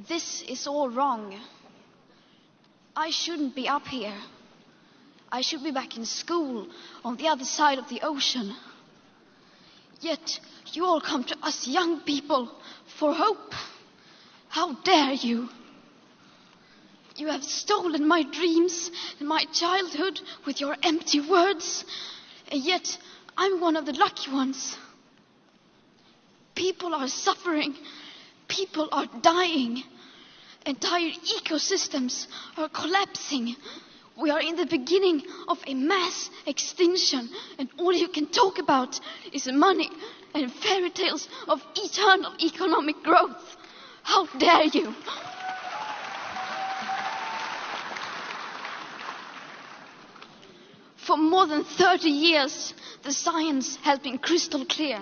This is all wrong. I shouldn't be up here. I should be back in school on the other side of the ocean. Yet you all come to us young people for hope. How dare you? You have stolen my dreams and my childhood with your empty words, and yet I'm one of the lucky ones. People are suffering. People are dying. Entire ecosystems are collapsing. We are in the beginning of a mass extinction, and all you can talk about is money and fairy tales of eternal economic growth. How dare you? For more than 30 years, the science has been crystal clear.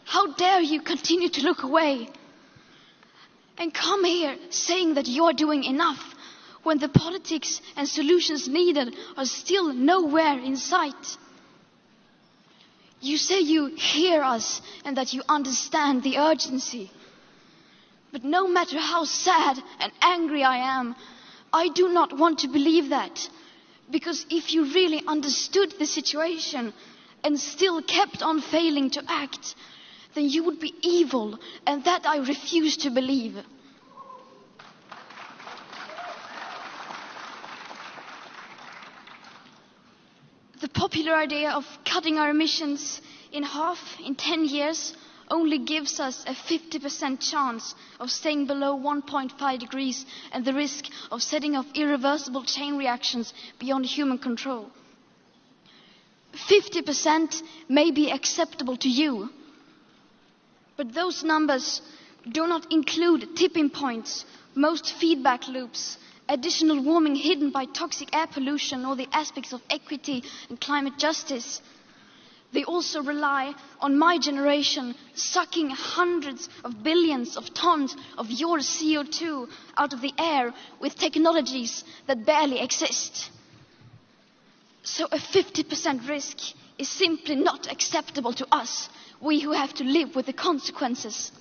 How dare you continue to look away and come here saying that you're doing enough when the politics and solutions needed are still nowhere in sight? You say you hear us and that you understand the urgency. But no matter how sad and angry I am, I do not want to believe that. Because if you really understood the situation and still kept on failing to act, then you would be evil, and that I refuse to believe. The popular idea of cutting our emissions in half in 10 years only gives us a 50% chance of staying below 1.5 degrees and the risk of setting off irreversible chain reactions beyond human control. 50% may be acceptable to you, but those numbers do not include tipping points, most feedback loops, additional warming hidden by toxic air pollution, or the aspects of equity and climate justice. They also rely on my generation sucking hundreds of billions of tons of your CO2 out of the air with technologies that barely exist. So a 50% risk is simply not acceptable to us, we who have to live with the consequences.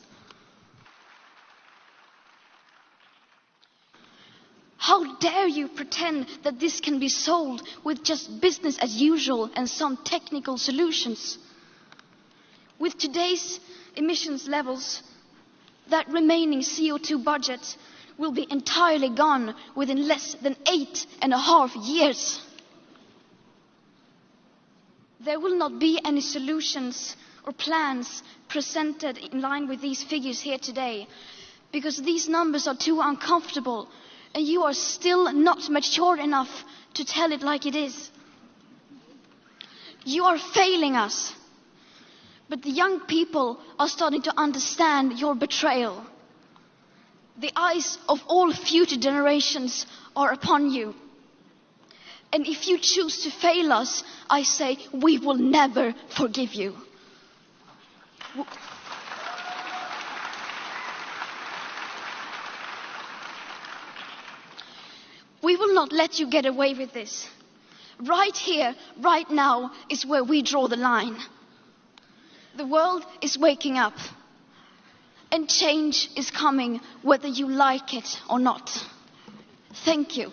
How dare you pretend that this can be solved with just business as usual and some technical solutions? With today's emissions levels, that remaining CO2 budget will be entirely gone within less than 8.5 years. There will not be any solutions or plans presented in line with these figures here today, because these numbers are too uncomfortable. And you are still not mature enough to tell it like it is. You are failing us. But the young people are starting to understand your betrayal. The eyes of all future generations are upon you. And if you choose to fail us, I say we will never forgive you. We will not let you get away with this. Right here, right now, is where we draw the line. The world is waking up. And change is coming, whether you like it or not. Thank you.